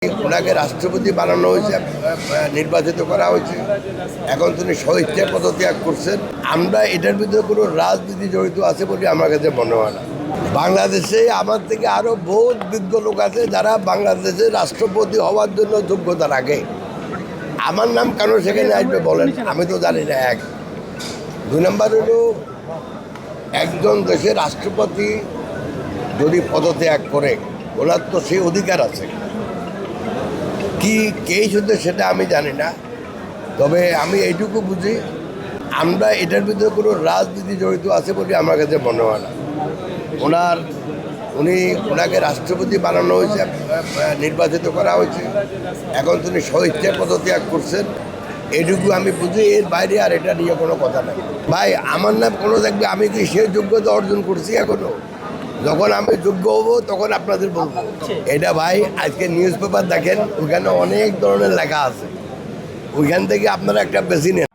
ওনাকে রাষ্ট্রপতি বানানো হয়েছে, নির্বাচিত করা হয়েছে। এখন তিনি স্বেচ্ছায় পদত্যাগ করছেন। আমরা এটার ভিতরে কোনো রাজনীতি জড়িত আছে বলে আমার কাছে মনে হয় না। বাংলাদেশে আমার থেকে আরও বহুত বিজ্ঞ লোক আছে যারা বাংলাদেশের রাষ্ট্রপতি হওয়ার জন্য যোগ্যতা রাখে। আমার নাম কেন সেখানে আসবে বলেন, আমি তো জানি না। এক, দুই নম্বর হলো, একজন দেশের রাষ্ট্রপতি যদি পদত্যাগ করে ওনার তো সেই অধিকার আছে। কি কেই শুধু সেটা আমি জানি না, তবে আমি এইটুকু বুঝি আমরা এটার ভিতরে কোনো রাজনীতি জড়িত আছে বলে আমার কাছে মনে হয় না। ওনাকে রাষ্ট্রপতি বানানো হয়েছে, নির্বাচিত করা হয়েছে। এখন তিনি স্বেচ্ছায় পদত্যাগ করছেন, এটুকু আমি বুঝি। এর বাইরে আর এটা নিয়ে কোনো কথা নেই। ভাই, আমার নাম কোনো দেখবে, আমি কি সে যোগ্যতা অর্জন করছি এখনো? যখন আমি যোগ্য হব তখন আপনাদের বলবো। এটা ভাই, আজকে নিউজ পেপার দেখেন, ওখানে অনেক ধরনের লেখা আছে, ওইখান থেকে আপনারা একটা বেশি নেন।